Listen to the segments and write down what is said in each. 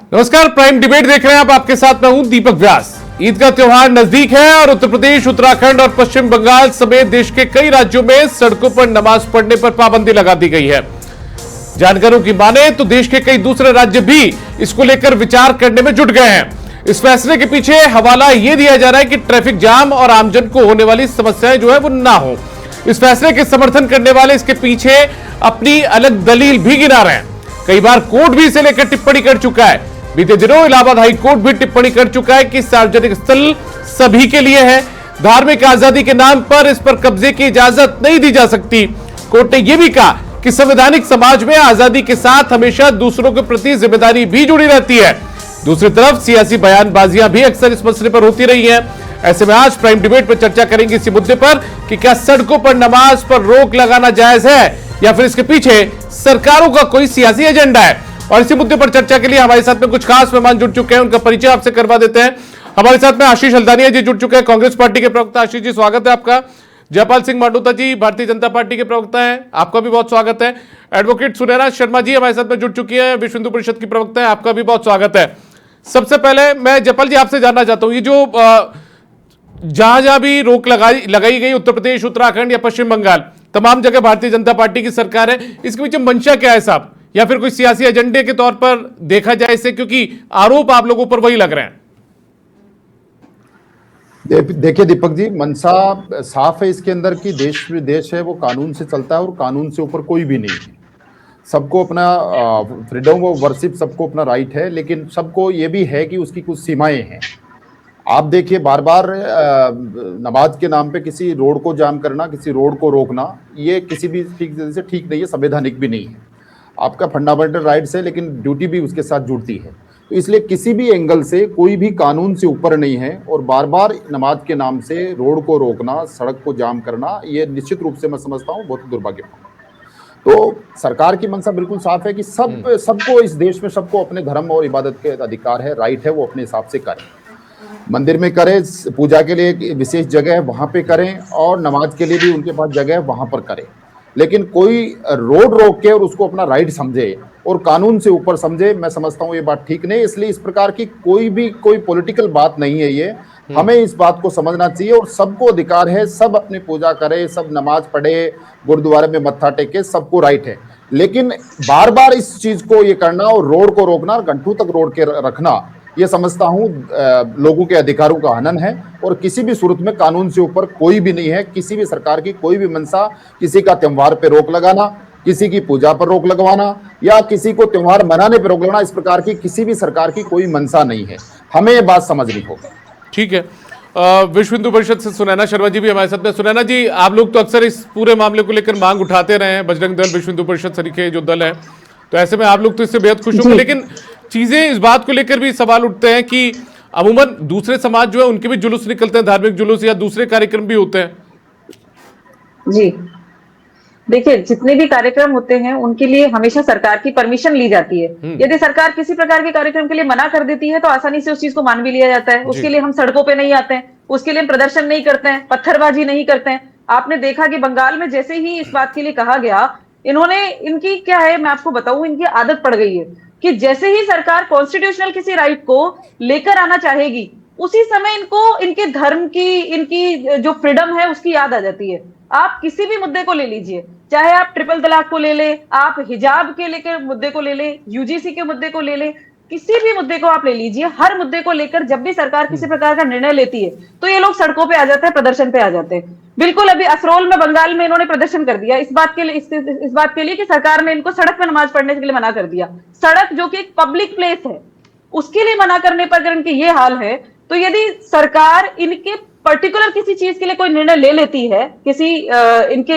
नमस्कार, prime debate देख रहे हैं आप। आपके साथ मैं हूं दीपक व्यास। ईद का त्योहार नजदीक है और उत्तर प्रदेश, उत्तराखंड और पश्चिम बंगाल समेत देश के कई राज्यों में सड़कों पर नमाज पढ़ने पर पाबंदी लगा दी गई है। जानकारों की माने तो देश के कई दूसरे राज्य भी इसको लेकर विचार करने में जुट गए हैं। इस फैसले के पीछे हवाला यह दिया जा रहा है कि ट्रैफिक जाम और आमजन को होने वाली समस्याएं जो है वो ना हो। इस फैसले के समर्थन करने वाले इसके पीछे अपनी अलग दलील भी गिना रहे हैं। कई बार कोर्ट भी इसे लेकर टिप्पणी कर चुका है। बीते दिनों इलाहाबाद हाई कोर्ट भी टिप्पणी कर चुका है कि सार्वजनिक स्थल सभी के लिए है, धार्मिक आजादी के नाम पर इस पर कब्जे की इजाजत नहीं दी जा सकती। कोर्ट ने यह भी कहा कि संवैधानिक समाज में आजादी के साथ हमेशा दूसरों के प्रति जिम्मेदारी भी जुड़ी रहती है। दूसरी तरफ सियासी बयानबाजियां भी अक्सर इस मसले पर होती रही हैं। ऐसे में आज प्राइम डिबेट पर चर्चा करेंगे इसी मुद्दे पर कि क्या सड़कों पर नमाज पर रोक लगाना जायज है या फिर इसके पीछे सरकारों का कोई सियासी एजेंडा है। और इसी मुद्दे पर चर्चा के लिए हमारे साथ में कुछ खास मेहमान जुड़ चुके हैं, उनका परिचय आपसे करवा देते हैं। हमारे साथ में आशीष हल्दानिया जी जुड़ चुके हैं, कांग्रेस पार्टी के प्रवक्ता। आशीष जी, स्वागत है आपका। जयपाल सिंह मांडोता जी भारतीय जनता पार्टी के प्रवक्ता हैं, आपका भी बहुत स्वागत है। एडवोकेट सुनैना शर्मा जी हमारे साथ में जुड़ चुकी है, विश्व हिंदू परिषद की प्रवक्ता है, आपका भी बहुत स्वागत है। सबसे पहले मैं जयपाल जी आपसे जानना चाहता हूं, ये जो जहां जहां भी रोक लगाई गई, उत्तर प्रदेश, उत्तराखंड या पश्चिम बंगाल, तमाम जगह भारतीय जनता पार्टी की सरकार है, इसके पीछे मंशा क्या है साहब, या फिर कोई सियासी एजेंडे के तौर पर देखा जाए इसे, क्योंकि आरोप आप लोगों पर वही लग रहे हैं। देखिए दीपक जी, मंशा साफ है इसके अंदर कि देश है वो कानून से चलता है और कानून से ऊपर कोई भी नहीं है। सबको अपना फ्रीडम ऑफ वर्शिप, सबको अपना राइट है, लेकिन सबको ये भी है कि उसकी कुछ सीमाएं हैं। आप देखिए बार बार नमाज के नाम पे किसी रोड को जाम करना, किसी रोड को रोकना, ये किसी भी ठीक नहीं है, संवैधानिक भी नहीं है। आपका फंडामेंटल राइट्स है, लेकिन ड्यूटी भी उसके साथ जुड़ती है। तो इसलिए किसी भी एंगल से कोई भी कानून से ऊपर नहीं है और बार बार नमाज के नाम से रोड को रोकना, सड़क को जाम करना, ये निश्चित रूप से मैं समझता हूँ बहुत दुर्भाग्यपूर्ण। तो सरकार की मंशा बिल्कुल साफ है कि सबको इस देश में सबको अपने धर्म और इबादत के अधिकार है, राइट है, वो अपने हिसाब से करें। मंदिर में करें, पूजा के लिए एक विशेष जगह है वहां पे करें, और नमाज के लिए भी उनके पास जगह है वहां पर करें। लेकिन कोई रोड रोक के और उसको अपना राइट समझे और कानून से ऊपर समझे, मैं समझता हूँ ये बात ठीक नहीं। इसलिए इस प्रकार की कोई पॉलिटिकल बात नहीं है ये। हमें इस बात को समझना चाहिए और सबको अधिकार है, सब अपनी पूजा करे, सब नमाज पढ़े, गुरुद्वारे में मत्था टेके, सबको राइट है। लेकिन बार बार इस चीज को ये करना और रोड को रोकना, घंटों तक रोड के रखना, ये समझता हूँ लोगों के अधिकारों का हनन है। और किसी भी सूरत में कानून से ऊपर कोई भी नहीं है। किसी भी सरकार की कोई भी मंशा, किसी का त्योहार पे रोक लगाना, किसी की पूजा पर रोक लगवाना या किसी को त्योहार मनाने पर रोक लगाना, इस प्रकार की किसी भी सरकार की कोई मंशा नहीं है। हमें ये बात समझनी होगी। ठीक है, विश्व हिंदू परिषद से सुनैना शर्मा जी भी हमारे साथ में। सुनैना जी, आप लोग तो अक्सर इस पूरे मामले को लेकर मांग उठाते रहे हैं, बजरंग दल, विश्व हिंदू परिषद सरीखे जो दल है, तो ऐसे में आप लोग तो इससे बेहद खुश होंगे। लेकिन चीजें इस बात को लेकर भी सवाल उठते हैं कि अमूमन दूसरे समाज जो है उनके भी जुलूस निकलते हैं, धार्मिक जुलूस या दूसरे कार्यक्रम भी होते हैं। जी देखिए, जितने भी कार्यक्रम होते हैं उनके लिए हमेशा सरकार की परमिशन ली जाती है। यदि सरकार किसी प्रकार के कार्यक्रम के लिए मना कर देती है तो आसानी से उस चीज को मान भी लिया जाता है। उसके लिए हम सड़कों पे नहीं आते हैं, उसके लिए हम प्रदर्शन नहीं करते हैं, पत्थरबाजी नहीं करते हैं। आपने देखा कि बंगाल में जैसे ही इस बात के लिए कहा गया, इनकी क्या है, मैं आपको बताऊं, इनकी आदत पड़ गई है कि जैसे ही सरकार कॉन्स्टिट्यूशनल किसी राइट को लेकर आना चाहेगी, उसी समय इनको इनके धर्म की, इनकी जो फ्रीडम है उसकी याद आ जाती है। आप किसी भी मुद्दे को ले लीजिए, चाहे आप ट्रिपल तलाक को ले ले, आप हिजाब के लेकर मुद्दे को ले ले, यूजीसी के मुद्दे को ले ले, किसी भी मुद्दे को आप ले लीजिए, हर मुद्दे को लेकर जब भी सरकार किसी प्रकार का निर्णय लेती है तो ये लोग सड़कों पे आ जाते हैं, प्रदर्शन पे आ जाते हैं। बिल्कुल अभी असरोल में बंगाल में इन्होंने प्रदर्शन कर दिया इस बात के लिए कि सरकार ने इनको सड़क पर नमाज पढ़ने के लिए मना कर दिया। सड़क जो कि एक पब्लिक प्लेस है उसके लिए मना करने पर अगर इनके ये हाल है, तो यदि सरकार इनके पर्टिकुलर किसी चीज के लिए कोई निर्णय ले लेती है, किसी इनके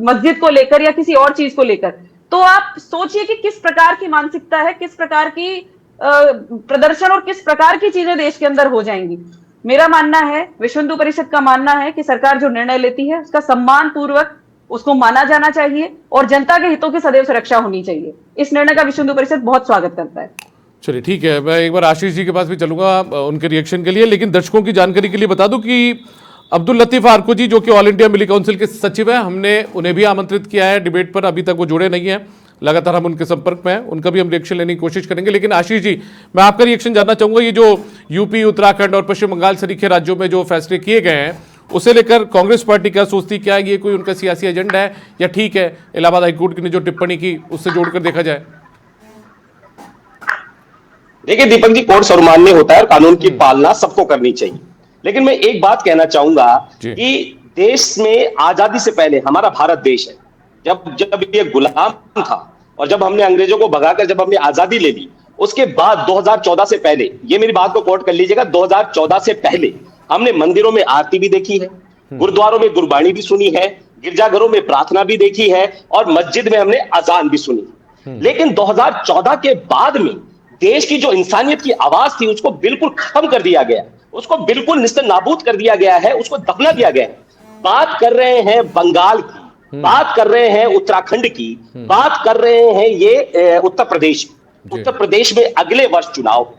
मस्जिद को लेकर या किसी और चीज को लेकर, तो आप सोचिए कि किस प्रकार की मानसिकता है, किस प्रकार की प्रदर्शन और किस प्रकार की चीजें देश के अंदर हो जाएंगी। मेरा मानना है, विश्व हिंदू परिषद का मानना है कि सरकार जो निर्णय लेती है उसका सम्मान पूर्वक उसको माना जाना चाहिए और जनता के हितों की सदैव सुरक्षा होनी चाहिए। इस निर्णय का विश्व हिंदू परिषद बहुत स्वागत करता है। चलिए ठीक है, मैं एक बार आशीष जी के पास भी चलूंगा उनके रिएक्शन के लिए, लेकिन दर्शकों की जानकारी के लिए बता दूं कि अब्दुल लतीफ आर्को जी जो कि ऑल इंडिया मिली काउंसिल के सचिव हैं, हमने उन्हें भी आमंत्रित किया है डिबेट पर, अभी तक वो जुड़े नहीं हैं। लगातार हम उनके संपर्क में हैं, उनका भी हम रिएक्शन लेने की कोशिश करेंगे। लेकिन आशीष जी, मैं आपका रिएक्शन जानना चाहूंगा, ये जो यूपी, उत्तराखंड और पश्चिम बंगाल सरीखे राज्यों में जो फैसले किए गए हैं उसे लेकर कांग्रेस पार्टी क्या सोचती, क्या ये कोई उनका सियासी एजेंडा है या ठीक है इलाहाबाद हाईकोर्ट ने जो टिप्पणी की उससे जोड़कर देखा जाए? देखिए दीपक जी, कोर्ट सर्वमान्य होता है और कानून की पालना सबको करनी चाहिए। लेकिन मैं एक बात कहना चाहूंगा कि देश में आजादी से पहले, हमारा भारत देश है, जब जब ये गुलाम था और जब हमने अंग्रेजों को भगाकर जब हमने आजादी ले ली, उसके बाद 2014 से पहले, ये मेरी बात को कोट कर लीजिएगा, 2014 से पहले हमने मंदिरों में आरती भी देखी है, गुरुद्वारों में गुरबाणी भी सुनी है, गिरजाघरों में प्रार्थना भी देखी है और मस्जिद में हमने अजान भी सुनी। लेकिन 2014 के बाद में देश की जो इंसानियत की आवाज थी उसको बिल्कुल खत्म कर दिया गया, उसको बिल्कुल निस्तर नाबूद कर दिया गया है, उसको दफना दिया गया है। बात कर रहे हैं बंगाल की, बात कर रहे हैं उत्तराखंड की, बात कर रहे हैं ये उत्तर प्रदेश। उत्तर प्रदेश में अगले वर्ष चुनाव,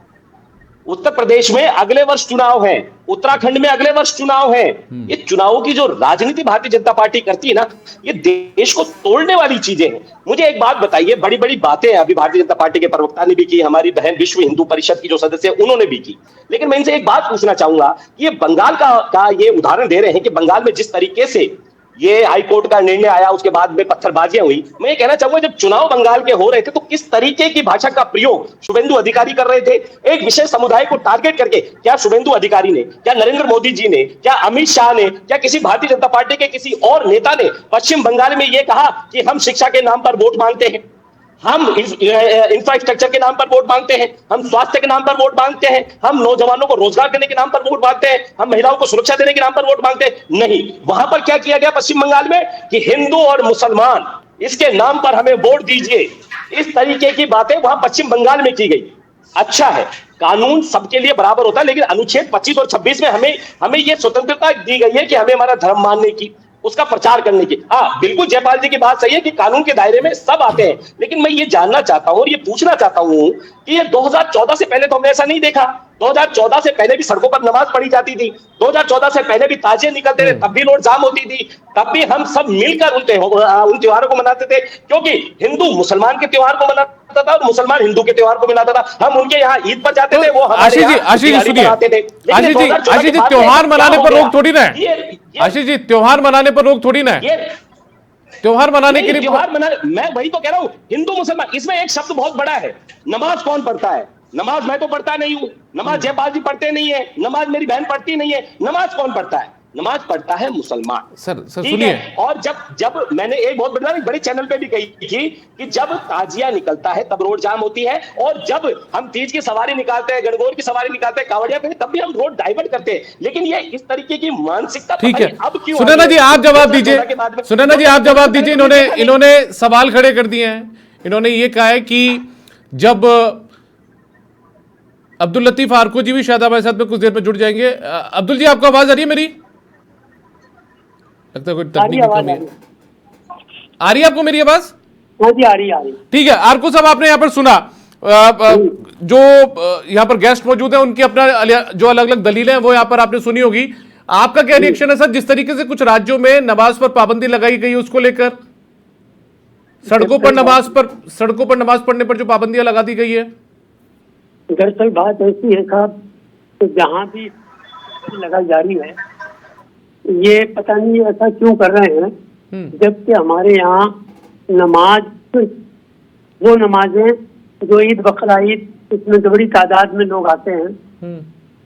उत्तर प्रदेश में अगले वर्ष चुनाव है, उत्तराखंड में अगले वर्ष चुनाव है। ये चुनावों की जो राजनीति भारतीय जनता पार्टी करती है ना, ये देश को तोड़ने वाली चीजें हैं। मुझे एक बात बताइए, बड़ी बड़ी बातें अभी भारतीय जनता पार्टी के प्रवक्ता ने भी की, हमारी बहन विश्व हिंदू परिषद की जो सदस्य है उन्होंने भी की। लेकिन मैं इनसे एक बात पूछना चाहूंगा कि ये बंगाल का ये उदाहरण दे रहे हैं कि बंगाल में जिस तरीके से ये हाईकोर्ट का निर्णय आया, उसके बाद में पत्थरबाजियां हुई। मैं ये कहना चाहूंगा, जब चुनाव बंगाल के हो रहे थे तो किस तरीके की भाषा का प्रयोग शुभेंदु अधिकारी कर रहे थे, एक विशेष समुदाय को टारगेट करके। क्या शुभेंदु अधिकारी ने, क्या नरेंद्र मोदी जी ने, क्या अमित शाह ने, क्या किसी भारतीय जनता पार्टी के किसी और नेता ने पश्चिम बंगाल में यह कहा कि हम शिक्षा के नाम पर वोट मांगते हैं, हम इंफ्रास्ट्रक्चर के नाम पर वोट मांगते हैं, हम स्वास्थ्य के नाम पर वोट मांगते हैं, हम नौजवानों को रोजगार देने के नाम पर वोट मांगते हैं, हम महिलाओं को सुरक्षा देने के नाम पर वोट मांगते हैं? नहीं। वहां पर क्या किया गया पश्चिम बंगाल में कि हिंदू और मुसलमान इसके नाम पर हमें वोट दीजिए, इस तरीके की बातें वहां पश्चिम बंगाल में की गई। अच्छा है, कानून सबके लिए बराबर होता है, लेकिन अनुच्छेद 25 और 26 में हमें यह स्वतंत्रता दी गई है कि हमें हमारा धर्म मानने की, उसका प्रचार करने की। हाँ, बिल्कुल जयपाल जी की बात सही है कि कानून के दायरे में सब आते हैं। लेकिन मैं ये जानना चाहता हूं और ये पूछना चाहता हूं कि ये 2014 से पहले तो हमने ऐसा नहीं देखा। 2014 से पहले भी सड़कों पर नमाज पढ़ी जाती थी, 2014 से पहले भी ताजिए निकलते थे, तब भी रोड जाम होती थी, तब भी हम सब मिलकर उन त्योहारों को मनाते थे, क्योंकि हिंदू मुसलमान के त्योहार को मनाता था और मुसलमान हिंदू के त्योहार को मनाता था। हम उनके यहाँ ईद पर जाते थे, वो आशीष जी सुनिए, आशीष जी त्योहार मनाने पर रोक थोड़ी ना है, आशीष जी त्योहार मनाने पर रोक थोड़ी ना है, त्योहार मनाने के लिए त्योहार मना, मैं वही तो कह रहा हूं, हिंदू मुसलमान, इसमें एक शब्द बहुत बड़ा है, नमाज कौन पढ़ता है? नमाज मैं तो पढ़ता नहीं हूं, नमाज जयपाल जी पढ़ते नहीं है, नमाज मेरी बहन पढ़ती नहीं है, नमाज कौन पढ़ता है? नमाज पढ़ता है मुसलमान। सर सुनिए, और जब मैंने एक बहुत बड़े चैनल पे भी कही थी कि जब ताजिया निकलता है तब रोड जाम होती है, और जब हम तीज की सवारी निकालते हैं, गणगौर की सवारी निकालते हैं, कांवड़िया पे, तब भी हम रोड डाइवर्ट करते हैं। लेकिन ये इस तरीके की मानसिकता ठीक है। अब क्यों? सुनैना जी आप जवाब दीजिए, सुनैना जी आप जवाब दीजिए। इन्होंने सवाल खड़े कर दिए हैं। इन्होंने ये कहा है कि जब अब्दुल लतीफ आरको जी भी शायद हमारे साथ में कुछ देर में जुड़ जाएंगे। अब्दुल जी आपको आवाज आ रही है मेरी? लगता है कोई तकनीकी कमी है। आ रही है आपको मेरी आवाज? हाँ जी, आ रही है। ठीक है, आरको साहब आपने यहाँ पर सुना, जो यहाँ पर गेस्ट मौजूद है उनकी अपना जो अलग अलग दलीलें हैं वो यहाँ पर आपने सुनी होगी। आपका क्या रिएक्शन है सर, जिस तरीके से कुछ राज्यों में नमाज पर पाबंदी लगाई गई उसको लेकर, सड़कों पर नमाज पढ़ने पर जो पाबंदियां लगा दी गई है? दरअसल बात ऐसी है साहब, तो जहाँ भी लगाई जा रही है, ये पता नहीं ऐसा क्यों कर रहे हैं, जबकि हमारे यहाँ नमाज, वो नमाजें जो ईद बकरा ईद, इसमें बड़ी तादाद में लोग आते हैं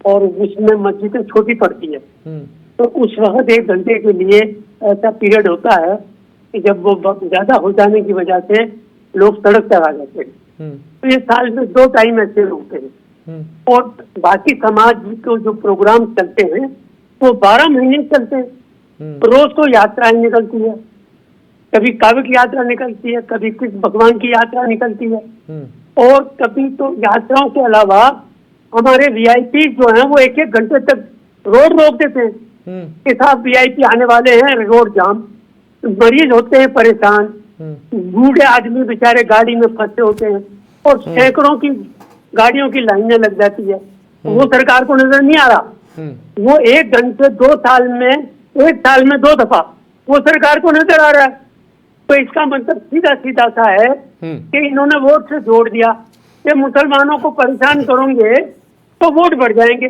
और उसमें मस्जिदें छोटी पड़ती है, तो उस वक्त 1 घंटे के लिए ऐसा पीरियड होता है कि जब वो ज्यादा हो जाने की वजह से लोग सड़क पर आ जाते हैं। तो ये साल में 2 टाइम ऐसे होते हैं, और बाकी समाज के जो प्रोग्राम चलते हैं वो 12 महीने चलते हैं। रोज तो यात्राएं निकलती है, कभी काव्य की यात्रा निकलती है, कभी किस भगवान की यात्रा निकलती है, और कभी तो यात्राओं के अलावा हमारे वीआईपी जो हैं वो 1-1 घंटे तक रोड रोक देते हैं कि साहब वीआईपी आने वाले हैं, रोड जाम। मरीज होते हैं परेशान, बूढ़े आदमी बेचारे गाड़ी में फंसे होते हैं, और सैकड़ों की गाड़ियों की लाइनें लग जाती है। वो सरकार को नजर नहीं आ रहा। वो 1 घंटे 2 साल में, 1 साल में 2 दफा वो सरकार को नजर आ रहा है। तो इसका मतलब सीधा सीधा सा है कि इन्होंने वोट से जोड़ दिया, ये मुसलमानों को परेशान करोगे तो वोट बढ़ जाएंगे।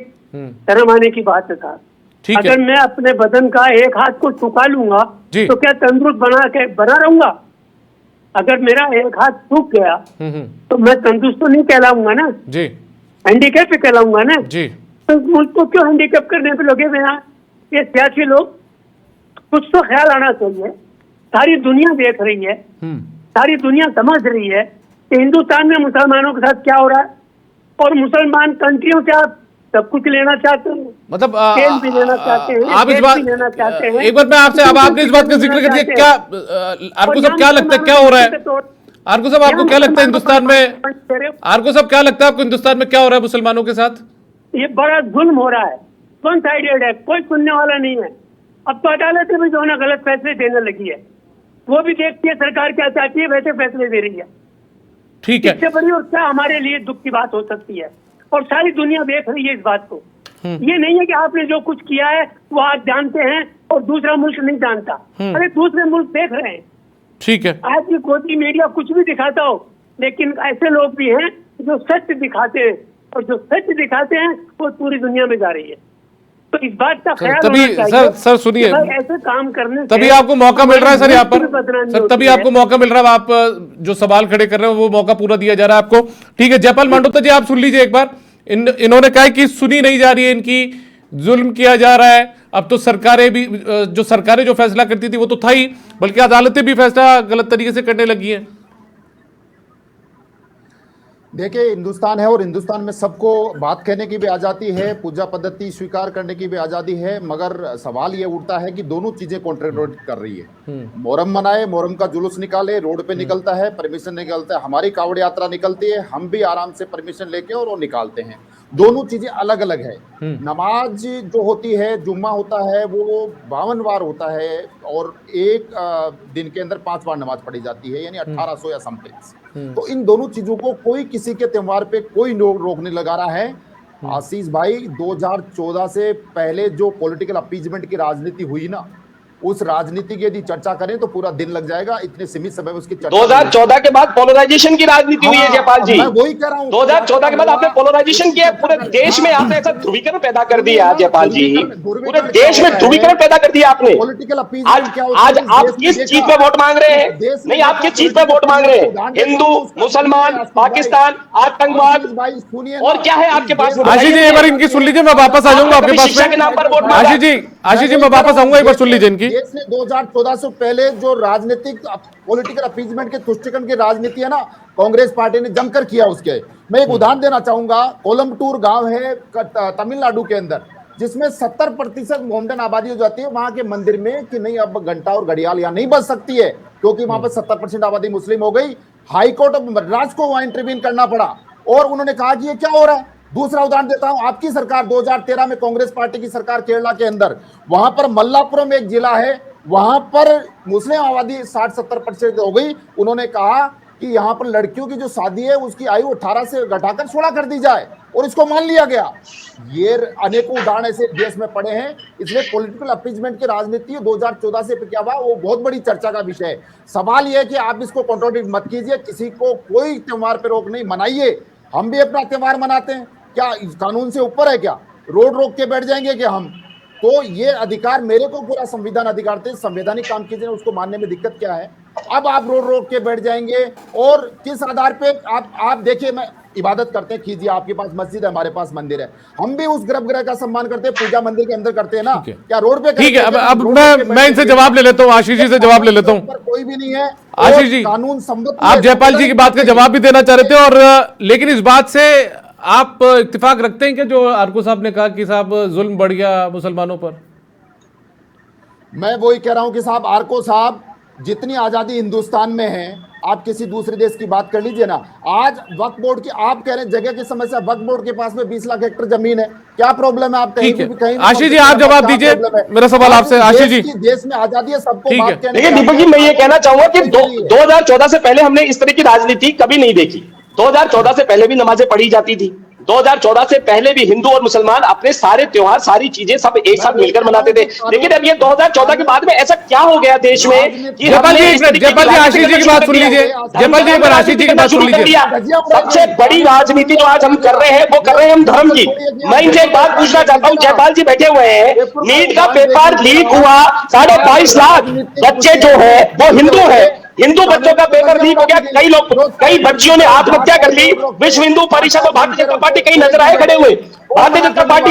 शर्म आने की बात है साहब। अगर मैं अपने बदन का एक हाथ को झुका लूंगा तो क्या तंदुरुस्त बना रहूंगा? अगर मेरा एक हाथ सूख गया तो मैं तंदुरुस्त तो नहीं कहलाऊंगा ना जी, हैंडीकैप पे कहलाऊंगा ना जी। तो मुझको क्यों हैंडीकैप करने पे लगे हुए हैं ये सियासी लोग? कुछ तो ख्याल आना चाहिए। सारी दुनिया देख रही है, सारी दुनिया समझ रही है कि हिंदुस्तान में मुसलमानों के साथ क्या हो रहा है, और मुसलमान कंट्रियों से आप सब कुछ लेना चाहते हैं, मतलब तेल भी लेना चाहते हैं, आप इस बात लेना चाहते हैं। एक बार मैं आपसे, अब आपने इस बात का जिक्र कर दिया, क्या आरको साहब क्या लगता है क्या हो रहा है? आरको साहब आपको क्या लगता है हिंदुस्तान में, आरको साहब क्या लगता है आपको हिंदुस्तान में क्या हो रहा है मुसलमानों के साथ? ये बड़ा जुल्म हो रहा है, वन साइडेड है, कोई सुनने वाला नहीं है। अब तो अदालतें भी जो है गलत फैसले देने लगी है, वो भी देखती है सरकार क्या चाहती है, वैसे फैसले दे रही है। ठीक है, इससे बड़ी और क्या हमारे लिए दुख की बात हो सकती है, और सारी दुनिया देख रही है इस बात को। ये नहीं है कि आपने जो कुछ किया है वो आप जानते हैं और दूसरा मुल्क नहीं जानता। अरे दूसरे मुल्क देख रहे हैं। ठीक है, आज की कोई मीडिया कुछ भी दिखाता हो, लेकिन ऐसे लोग भी हैं जो सच दिखाते हैं, और जो सच दिखाते हैं वो पूरी दुनिया में जा रही है। तो इस बात का ख्याल तभी होना चाहिए। सर सुनिए, ऐसे काम करने तभी आपको मौका मिल रहा है सर यहाँ पर, सर तभी आपको मौका मिल रहा है, आप जो सवाल खड़े कर रहे हो वो मौका पूरा दिया जा रहा है आपको। ठीक है, जयपाल मांडोता जी आप सुन लीजिए एक बार। इन्होंने कहा कि सुनी नहीं जा रही है इनकी, जुल्म किया जा रहा है। अब तो सरकारें भी, जो सरकारें जो फैसला करती थी वो तो था ही, बल्कि अदालतें भी फैसला गलत तरीके से करने लगी हैं। देखिए, हिंदुस्तान है और हिंदुस्तान में सबको बात कहने की भी आज़ादी है, पूजा पद्धति स्वीकार करने की भी आज़ादी है, मगर सवाल ये उठता है कि दोनों चीज़ें कॉन्ट्राडिक्ट कर रही है। मोहर्रम मनाए, मोहर्रम का जुलूस निकाले, रोड पे निकलता है, परमिशन निकलता है, हमारी कावड़ यात्रा निकलती है, हम भी आराम से परमिशन लेके और वो निकालते हैं। दोनों चीज़ें अलग अलग है। नमाज जो होती है, जुम्मा होता है, वो 52 बार होता है और एक दिन के अंदर 5 बार नमाज पढ़ी जाती है, यानी 1800 या समथिंग। तो इन दोनों चीजों को कोई किसी के त्योहार पे कोई रोकने लगा रहा है। आशीष भाई, 2014 से पहले जो पॉलिटिकल अपीजमेंट की राजनीति हुई ना, उस राजनीति की यदि चर्चा करें तो पूरा दिन लग जाएगा, इतने सीमित समय में उसकी चर्चा। 2014 के बाद पोलराइजेशन की राजनीति हुई है जयपाल जी, मैं वही कह रहा हूं। 2014 के बाद आपने पोलराइजेशन किया, पूरे देश में आपने ऐसा ध्रुवीकरण पैदा कर दिया जयपाल जी, पूरे देश में ध्रुवीकरण पैदा कर दिया आपने। पॉलिटिकल अपीजमेंट क्या होता है? आज आप किस चीज पे वोट मांग रहे हैं? नहीं, आप किस चीज पे वोट मांग रहे हैं? हिंदू, मुसलमान, पाकिस्तान, आतंकवाद, और क्या है आपके पास? आशीष जी एक बार इनकी सुन लीजिए, मैं वापस आ जाऊंगा आपके पास। शिक्षा के नाम पर वोट मांगा। आशीष जी मैं वापस आऊंगा, एक बार सुन लीजिए इनकी। देश ने 2014 से पहले जो राजनीतिक पॉलिटिकल अपीजमेंट के तुष्टिकरण की राजनीति है ना, कांग्रेस पार्टी ने जमकर किया। उसके मैं एक उदाहरण देना चाहूंगा। कोलमटूर गांव है तमिलनाडु के अंदर, जिसमें 70% मोमडन आबादी हो जाती है वहां के मंदिर में कि नहीं अब घंटा और घड़ियाल यहाँ नहीं बज सकती है, क्योंकि वहां पर 70% आबादी मुस्लिम हो गई। हाईकोर्ट ऑफ मद्रास को वहां इंटरवीन करना पड़ा और उन्होंने कहा कि ये क्या हो रहा है। दूसरा उदाहरण देता हूं, आपकी सरकार 2013 में कांग्रेस पार्टी की सरकार केरला के अंदर, वहां पर मल्लापुरम एक जिला है, वहां पर मुस्लिम आबादी 60-70% हो गई। उन्होंने कहा कि यहां पर लड़कियों की जो शादी है उसकी आयु 18 से घटाकर 16 कर दी जाए, और इसको मान लिया गया। ये अनेकों उदाहरण ऐसे देश में पड़े हैं। इसलिए पॉलिटिकल अपीजमेंट की राजनीति 2014 से क्या हुआ, वो बहुत बड़ी चर्चा का विषय है। सवाल यह है कि आप इसको कॉन्ट्रोडिक्ट मत कीजिए, किसी को कोई त्योहार पर रोक नहीं, मनाइए। हम भी अपना त्योहार मनाते हैं, क्या कानून से ऊपर है? क्या रोड रोक के बैठ जाएंगे क्या हम? तो ये अधिकार मेरे को पूरा संविधान अधिकार थे, संवैधानिक काम कीजिए, उसको मानने में दिक्कत क्या है? अब आप रोड रोक के बैठ जाएंगे, और किस आधार पे? आप देखिए, मैं इबादत करते हैं, कीजिए, आपके पास मस्जिद है, हमारे पास मंदिर है, हम भी उस गर्भगृह का सम्मान करते हैं, पूजा मंदिर के अंदर करते हैं ना, क्या रोड पे? ठीक है, अब मैं इनसे जवाब ले लेता हूँ, आशीष जी से जवाब ले लेता हूँ। कोई भी नहीं है आशीष जी, कानून सम्मत। आप जयपाल जी की बात का जवाब भी देना चाह रहे थे, और लेकिन इस बात से आप इत्तेफाक रखते हैं कि जो आरको साहब ने कहा कि साहब जुल्म बढ़ गया मुसलमानों पर? मैं वही कह रहा हूं कि साहब, आरको साहब, जितनी आजादी हिंदुस्तान में है, आप किसी दूसरे देश की बात कर लीजिए ना। आज वक्फ बोर्ड की, आप कह रहे हैं जगह की समस्या, वक्फ बोर्ड के पास में 20 लाख हेक्टेयर जमीन है, क्या प्रॉब्लम है? आप कहीं आशीष जी आप जवाब दीजिए मेरा सवाल आपसे। आशीष जी, देश में आजादी है, सबको बात कहने। देखिए दीपक जी, मैं ये कहना चाहूंगा कि 2014 से पहले हमने इस तरह की राजनीति कभी नहीं देखी। 2014 से पहले भी नमाजें पढ़ी जाती थी, 2014 से पहले भी हिंदू और मुसलमान अपने सारे त्योहार, सारी चीजें सब एक साथ मिलकर मनाते थे। लेकिन अब ये 2014 के बाद में ऐसा क्या हो गया देश में कि जयपाल जी आशीष जी की बात सुन लीजिए। जयपाल जी एक बार आशीष जी की बात सुन लीजिए। सबसे बड़ी राजनीति जो आज हम कर रहे हैं वो कर रहे हैं हम धर्म की। मैं इनसे एक बात पूछना चाहता हूँ, जयपाल जी बैठे हुए हैं, नीट का पेपर लीक हुआ, 22.5 लाख बच्चे जो है वो हिंदू है, हिंदू बच्चों का पेपर लीक हो गया, कई बच्चियों ने आत्महत्या कर ली। विश्व हिंदू परिषद और भारतीय जनता पार्टी कहीं नजर आए खड़े हुए, भारतीय जनता पार्टी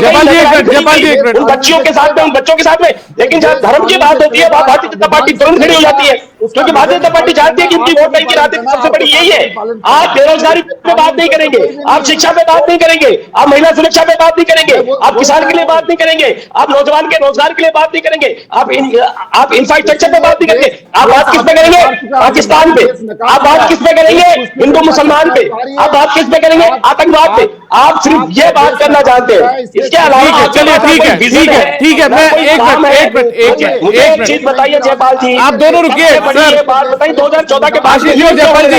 उन बच्चियों के साथ में, उन बच्चों के साथ में। लेकिन जहां धर्म की बात होती है वहां भारतीय जनता पार्टी तुरंत खड़ी हो जाती है, क्योंकि भारतीय जनता पार्टी चाहती है कि उनकी वोट बैंक की राजनीति सबसे बड़ी यही है। आप बेरोजगारी पे बात नहीं करेंगे, आप शिक्षा पे बात नहीं करेंगे, आप महिला सुरक्षा पे बात नहीं करेंगे, आप किसान के लिए बात नहीं करेंगे, आप नौजवान के रोजगार के लिए बात नहीं करेंगे, आप इंफ्रास्ट्रक्चर पे बात नहीं करेंगे। आप बात किस पे करेंगे? पाकिस्तान पे। आप बात किस पे करेंगे? हिंदू मुसलमान पे। आप बात किस पे करेंगे? आतंकवाद पे। आप सिर्फ ये बात करना जानते हैं, इसके अलावा चलिए ठीक है। मैं एक चीज बताइए जयपाल जी, आप दोनों रुकिए सर। बात बताइए 2014 के बाद आशीष जी और जयपाल जी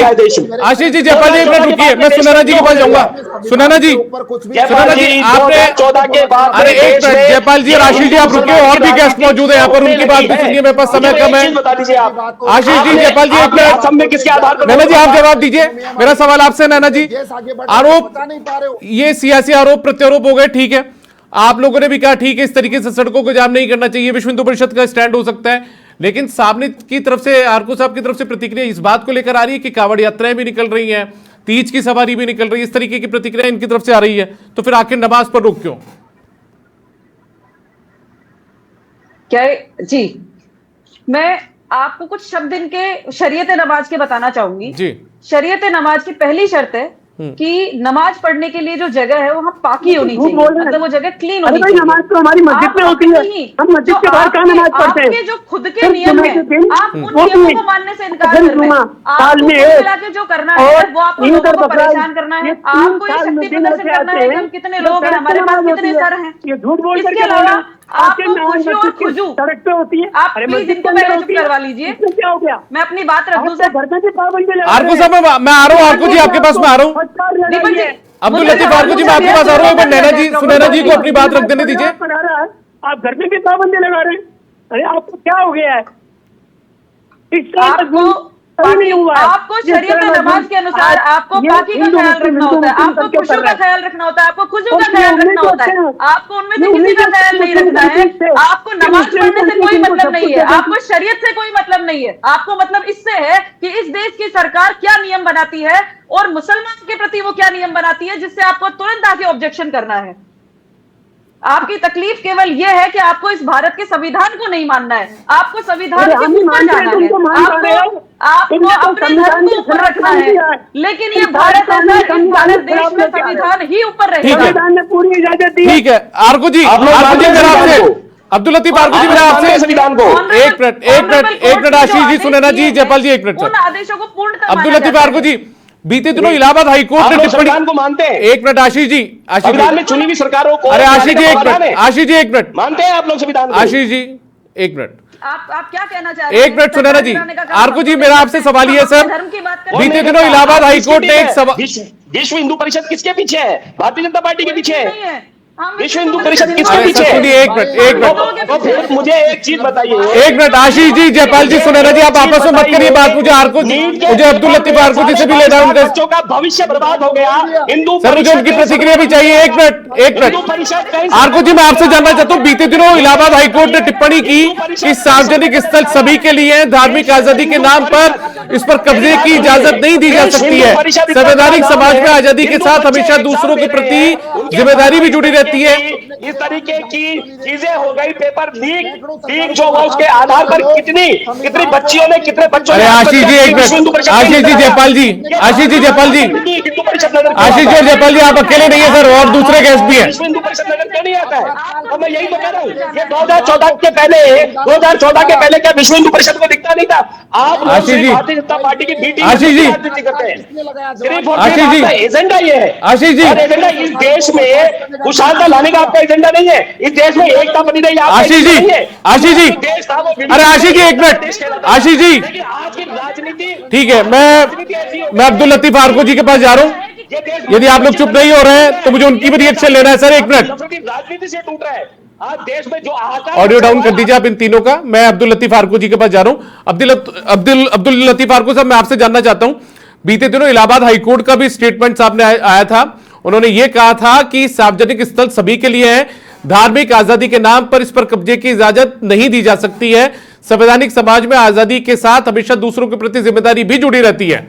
एक मिनट रुकिए, मैं सुनैना जी के पास जाऊंगा। सुनैना जी आपने 14 के बाद, अरे एक मिनट जयपाल जी और आशीष जी आप रुकिए, और भी गेस्ट मौजूद है यहाँ पर, उनकी बात भी सुनिए, मेरे पास समय कम है। बता दीजिए आप आशीष जी, जयपाल जी एक मिनट, सब में किसके आधार पर? नैना जी आप जवाब दीजिए मेरा सवाल आपसे। नैना जी, आरोप, ये सियासी आरोप प्रत्यारोप हो गए, ठीक है, आप लोगों ने भी कहा ठीक है, इस तरीके से सड़कों को जाम नहीं करना चाहिए, विश्व हिंदू परिषद का स्टैंड हो सकता है, लेकिन सामने की तरफ से, आरको साहब की तरफ से प्रतिक्रिया इस बात को लेकर आ रही है कि कांवड़ यात्राएं भी निकल रही हैं, तीज की सवारी भी निकल रही है, इस तरीके की प्रतिक्रिया इनकी तरफ से आ रही है, तो फिर आखिर नमाज पर रोक क्यों? क्या जी, मैं आपको कुछ शब्द इनके शरीयत नमाज के बताना चाहूंगी जी। शरीयत नमाज की पहली शर्त है कि नमाज पढ़ने के लिए जो जगह है वहाँ पाकी होनी चाहिए, मतलब वो जगह क्लीन होनी चाहिए। नमाज तो हमारी मस्जिद में होती है, हम मस्जिद के बाहर कहाँ नमाज पढ़ते हैं? आपके जो खुद के नियम है, आप उन नियमों को मानने से इनकार कर रहे हैं। आपको मिला के जो करना है वो आपको लोगों को परेशान करना है, आपको ये शक्ति प्रदर्शन करना है कि हम कितने लोग हैं, हमारे पास कितने सर हैं। इसके अलावा आपको खुशी और खुजू सड़क पे होती है। आप प्लीज इनको पहले चुप करवा लीजिए, क्या हो गया? मैं अपनी बात रख दूं सर। आरको साहब मैं आ रहा हूँ, आरको जी आपके पास मैं आ रहा हूँ। अब्दुल लतीफ आरको जी मैं आपके पास आ रहा हूँ, नैना जी, सुनैना जी को अपनी बात रख देने दीजिए। आप घर में भी पाबंदी लगा रहे हैं, अरे आपको क्या हो गया है? आपको शरीयत नमाज के अनुसार आपको पाकी का ख्याल रखना होता है, आपको खुशू का ख्याल रखना होता है, आपको खुशू का ख्याल रखना होता है, आपको उनमें से किसी का ख्याल नहीं रखना है। आपको नमाज पढ़ने से कोई मतलब नहीं है, आपको शरीयत से कोई मतलब नहीं है, आपको मतलब इससे है कि इस देश की सरकार क्या नियम बनाती है और मुसलमान के प्रति वो क्या नियम बनाती है, जिससे आपको तुरंत आके ऑब्जेक्शन करना है। आपकी तकलीफ केवल यह है कि आपको इस भारत के संविधान को नहीं मानना है, आपको संविधान के ऊपर जाना है, आपको अपने धर्म को ऊपर रखना है, लेकिन ये भारत ऐसा, इस भारत देश में संविधान ही ऊपर रहेगा। संविधान ने पूरी इजाजत दी। ठीक है आरको जी, मेरा आपसे अब्दुल लतीफ आरको जी, मेरा आपसे संविधान को एक मिनट आशीष जी, सुनैना जी, जयपाल जी एक मिनट उन आदेशों को पूर्ण अब्दुल लतीफ आरको जी, बीते दिनों इलाहाबाद हाईकोर्ट ने टिप्पणी को मानते हैं। एक मिनट आशीष जी, संविधान में चुनी हुई सरकारों को, अरे आशीष जी एक मिनट मानते हैं आप लोग संविधान को? आशीष जी एक मिनट, आप क्या कहना चाहते हैं? एक मिनट सुनैना जी, आरको जी मेरा आपसे सवाल ये सर, बीते दिनों इलाहाबाद हाईकोर्ट ने एक सवाल, विश्व हिंदू परिषद किसके पीछे है? भारतीय जनता पार्टी के पीछे है। विश्व हिंदू परिषद अरे किसके पीछे है? सुनिए एक मिनट, मुझे एक चीज बताइए, एक मिनट आशीष जी, जयपाल जी, सुनैना जी, आप आपस में मत करिए बात, मुझे आरको मुझे अब्दुल लतीफ आरको जी से भी लेना है, उनका बच्चों का भविष्य बर्बाद हो गया। हिंदू सर मुझे उनकी प्रतिक्रिया भी चाहिए। एक मिनट आरको जी, मैं आपसे जानना चाहता हूँ, बीते दिनों इलाहाबाद हाईकोर्ट ने टिप्पणी की कि सार्वजनिक स्थल सभी के लिए है, धार्मिक आजादी के नाम पर इस पर कब्जे की इजाजत नहीं दी जा सकती है, संवैधानिक समाज में आजादी के साथ हमेशा दूसरों के प्रति जिम्मेदारी भी जुड़ी रहती है। इस तरीके की चीजें हो गई, पेपर लीक जो हुआ उसके आधार पर कितनी बच्चियों ने, कितने बच्चों ने, आशीष जी एक मिनट, आशीष जी जयपाल जी, आशीष जी जयपाल जी, आशीष जी और जयपाल जी, आप अकेले नहीं है सर, और दूसरे गेस्ट भी हैं। हिंदू परिषद नजर क्यों नहीं आता है? तो मैं यही तो कह रहा हूँ, ये 2014 के पहले क्या विश्व हिंदू परिषद को दिखता नहीं था? आप आशीष जी, भारतीय जनता पार्टी की बी टीम आशीष जी, राजनीति करते हैं, सिर्फ आशीष जी, एजेंडा ये है, आशीष जी, एजेंडा इस देश में खुशहाली लाने का आपका एजेंडा नहीं है, इस देश में एकता बनी रही। आशीष जी, आशीष जी, अरे आशीष जी एक मिनट, आशीष जी आज की राजनीति, ठीक है, मैं अब्दुल लतीफ आरको जी के पास जा रहा हूँ। ये देश यदि आप लोग चुप नहीं हो रहे हैं तो मुझे उनकी भी रिएक्शन लेना है सर। एक मिनट, राजनीति से टूट रहा है आज देश में जो हाहाकार। ऑडियो डाउन कर दीजिए आप इन तीनों का। मैं अब्दुल लतीफ आरको जी के पास जा रहा हूं। अब्दुल लतीफ आरको साहब, मैं आपसे जानना चाहता हूं, बीते दिनों इलाहाबाद हाईकोर्ट का भी स्टेटमेंट सामने आया था। उन्होंने यह कहा था कि सार्वजनिक स्थल सभी के लिए है, धार्मिक आजादी के नाम पर इस पर कब्जे की इजाजत नहीं दी जा सकती है। संवैधानिक समाज में आजादी के साथ हमेशा दूसरों के प्रति जिम्मेदारी भी जुड़ी रहती है।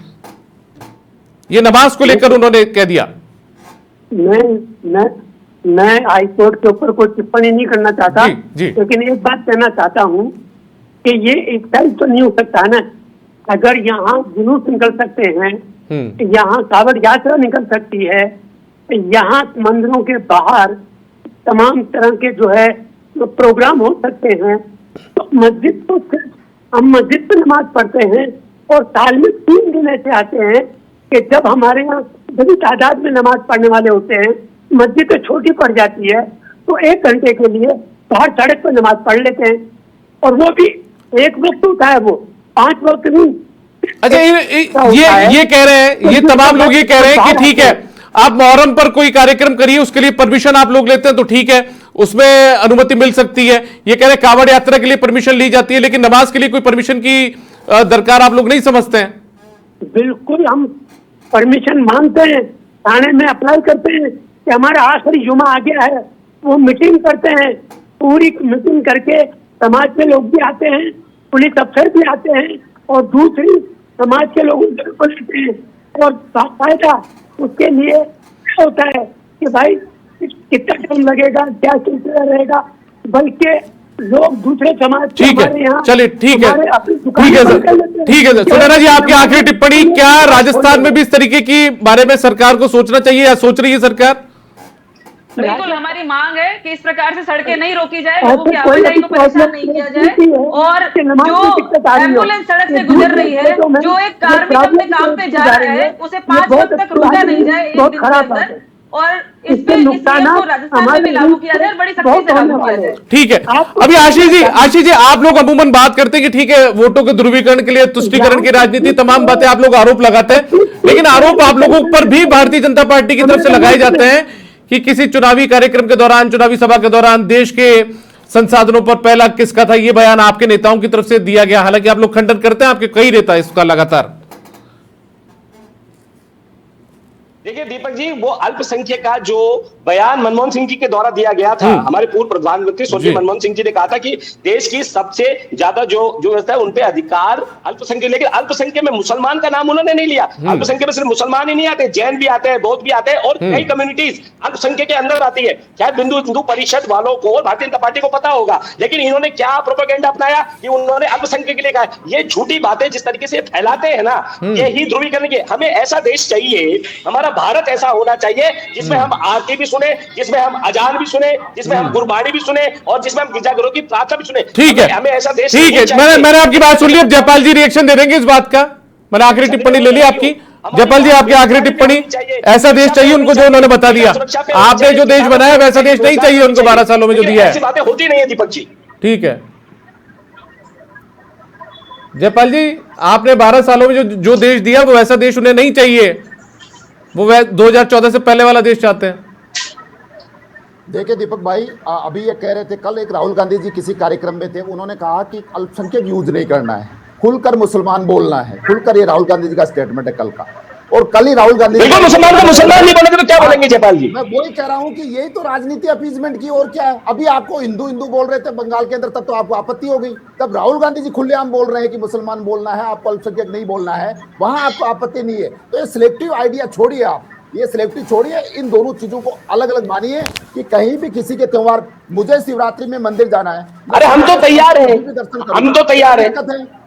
यह नमाज को लेकर उन्होंने कह दिया। मैं हाईकोर्ट के ऊपर कोई टिप्पणी नहीं करना चाहता, जी। लेकिन एक बात कहना चाहता हूँ कि ये एक टाइप तो नहीं हो सकता ना। अगर यहाँ जुलूस निकल सकते हैं, यहाँ कावड़ यात्रा निकल सकती है, यहाँ मंदिरों के बाहर तमाम तरह के जो है प्रोग्राम हो सकते हैं, तो मस्जिद तो सिर्फ हम मस्जिद पे नमाज पढ़ते हैं और साल में 3 दिन ऐसे आते हैं कि जब हमारे यहाँ बड़ी तादाद में नमाज पढ़ने वाले होते हैं, मस्जिद छोटी पड़ जाती है तो 1 घंटे के लिए बाहर सड़क पर नमाज पढ़ लेते हैं, और वो भी एक वक्त होता है, वो 5 वक्त नहीं। अच्छा, ये कह रहे हैं, ये तमाम लोग ये कह रहे हैं कि ठीक है, आप मुहर्रम पर कोई कार्यक्रम करिए, उसके लिए परमिशन आप लोग लेते हैं तो ठीक है, उसमें अनुमति मिल सकती है। ये कह रहे हैं कावड़ यात्रा के लिए परमिशन ली जाती है, लेकिन नमाज के लिए कोई परमिशन की दरकार आप लोग नहीं समझते हैं? बिल्कुल हम परमिशन मांगते हैं, थाने में अप्लाई करते हैं कि हमारा आखिरी जुमा आ गया है, वो मीटिंग करते हैं, पूरी मीटिंग करके समाज के लोग भी आते हैं, पुलिस अफसर भी आते हैं और दूसरी समाज के लोगों को बुलाते हैं, और बाकायदा उसके लिए होता है कि भाई कितना टाइम लगेगा, क्या सिलसिला रहेगा, बल्कि लोग दूसरे समाज के हमारे यहाँ, चलिए ठीक है सर, ठीक है सर। सुनैना जी, आपकी आखिरी टिप्पणी, क्या राजस्थान में भी इस तरीके की बारे में सरकार को सोचना चाहिए या सोच रही है सरकार? बिल्कुल हमारी मांग है कि इस प्रकार से सड़कें नहीं रोकी जाए, लोगों की आवाजाही को परेशान नहीं किया जाए, और जो एम्बुलेंस सड़क से गुजर रही है, जो एक कार्मिक अपने काम पे जा रहा है, उसे 5 वक्त तक रोका नहीं जाए एक दिन के अंदर, और इस नियम को राजस्थान में भी लागू किया जाए, बड़ी सख्ती से लागू किया जाए। ठीक है। अभी आशीष जी, आप लोग अमूमन बात करते हैं कि ठीक है, वोटों के ध्रुवीकरण के लिए तुष्टीकरण की राजनीति, तमाम बातें आप लोग आरोप लगाते हैं, लेकिन आरोप आप लोगों पर भी भारतीय जनता पार्टी की तरफ से लगाए जाते हैं कि किसी चुनावी कार्यक्रम के दौरान, चुनावी सभा के दौरान देश के संसाधनों पर पहला किसका था, यह बयान आपके नेताओं की तरफ से दिया गया। हालांकि आप लोग खंडन करते हैं, आपके कई नेता इसका लगातार। देखिए दीपक जी, वो अल्पसंख्यक का जो बयान मनमोहन सिंह जी के द्वारा दिया गया था, हमारे पूर्व प्रधानमंत्री स्वर्गीय मनमोहन सिंह जी ने कहा था कि देश की सबसे ज्यादा जो व्यवस्था है उनपे अधिकार अल्पसंख्यक, लेकिन अल्पसंख्यक में मुसलमान का नाम उन्होंने नहीं लिया। अल्पसंख्यक में सिर्फ मुसलमान ही नहीं आते, जैन भी आते हैं, बौद्ध भी आते हैं, और कई कम्युनिटीज अल्पसंख्यक के अंदर आती है। शायद हिंदू परिषद वालों को और भारतीय जनता पार्टी को पता होगा, लेकिन इन्होंने क्या प्रोपेगेंडा अपनाया कि उन्होंने अल्पसंख्यक के लिए कहा। ये झूठी बातें जिस तरीके से फैलाते हैं ना, यही ध्रुवीकरण के। हमें ऐसा देश चाहिए, हमारा भारत ऐसा होना चाहिए जिसमें हम आरती भी सुने, जिसमें हम अजान भी सुने, जिसमें हम गुरबानी भी सुने, और जिसमें हम गिरजाघरों की प्रार्थना भी सुने। ठीक है, हमें ऐसा देश, ठीक है। मैंने आपकी बात सुन ली। अब जयपाल जी रिएक्शन दे देंगे इस बात का। मैंने आखिरी टिप्पणी ले ली आपकी। जयपाल जी, आपकी आखिरी टिप्पणी। ऐसा देश चाहिए उनको जो उन्होंने बता दिया, आपने जो देश बनाया वैसा देश नहीं चाहिए उनको 12 सालों में जो दिया है। ऐसी बातें होती नहीं है दीपक जी। ठीक है जयपाल जी, आपने 12 सालों में जो देश दिया वो वैसा देश उन्हें नहीं चाहिए, वो 2014 से पहले वाला देश चाहते हैं। देखिए दीपक भाई, अभी ये कह रहे थे, कल एक राहुल गांधी जी किसी कार्यक्रम में थे, उन्होंने कहा कि अल्पसंख्यक यूज नहीं करना है, खुलकर मुसलमान बोलना है, खुलकर। ये राहुल गांधी जी का स्टेटमेंट है कल का, और कल ही राहुल गांधी मुसलमान को मुसलमान नहीं बोलेंगे तो क्या बोलेंगे जयपाल जी? मैं वही कह रहा हूं कि यही तो राजनीति अपीजमेंट की, और क्या है। अभी आपको हिंदू हिंदू बोल रहे थे बंगाल के अंदर, तब तो आपको आपत्ति हो गई। तब राहुल गांधी जी खुलेआम बोल रहे हैं कि मुसलमान बोलना है, आपको अल्पसंख्यक नहीं बोलना है, वहां आपको आपत्ति नहीं है। तो ये सिलेक्टिव आइडिया छोड़िए, आप ये सिलेक्टिव छोड़िए, इन दोनों चीजों को अलग अलग मानिए कि कहीं भी किसी के त्योहार, मुझे शिवरात्रि में मंदिर जाना है, अरे हम तो तैयार हैं, हम तो तैयार हैं,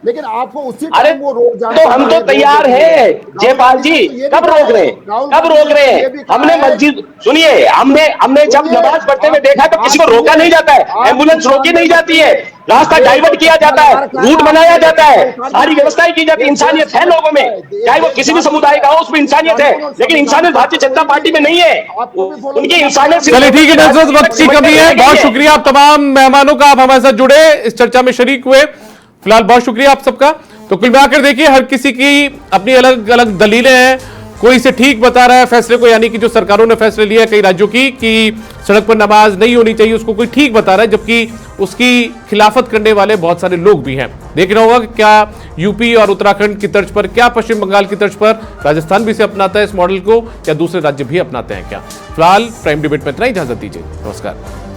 लेकिन आपको उसी टाइम वो रोक जाना, तो हम तो तैयार हैं जयपाल जी। कब रोक रहे हैं, कब रोक रहे हैं? हमने मस्जिद, सुनिए, हमने जब नमाज पढ़ते हुए देखा तो किसी को रोका नहीं जाता है, एम्बुलेंस रोकी नहीं जाती है, रास्ता डाइवर्ट किया जाता है, रूट बनाया जाता है, सारी व्यवस्थाएं की जाती है। इंसानियत है लोगों में, चाहे वो किसी भी समुदाय का हो, उसमें इंसानियत है, लेकिन इंसानियत भारतीय जनता पार्टी में नहीं है। उनकी इंसानियत। चलिए ठीक है, वक्त की कमी है। बहुत शुक्रिया आप तमाम मेहमानों का, आप हमारे साथ जुड़े, इस चर्चा में शरीक हुए। फिलहाल बहुत शुक्रिया आप सबका। तो कुल मिलाकर देखिए, हर किसी की अपनी अलग अलग दलीलें हैं, कोई इसे ठीक बता रहा है फैसले को, यानी कि जो सरकारों ने फैसले लिया है कई राज्यों की कि सड़क पर नमाज नहीं होनी चाहिए, उसको कोई ठीक बता रहा है, जबकि उसकी खिलाफत करने वाले बहुत सारे लोग भी हैं। देखना होगा कि क्या यूपी और उत्तराखंड की तर्ज पर, क्या पश्चिम बंगाल की तर्ज पर राजस्थान भी इसे अपनाता है इस मॉडल को, या दूसरे राज्य भी अपनाते हैं क्या। फिलहाल प्राइम डिबेट में इतना ही, इजाजत दीजिए, नमस्कार।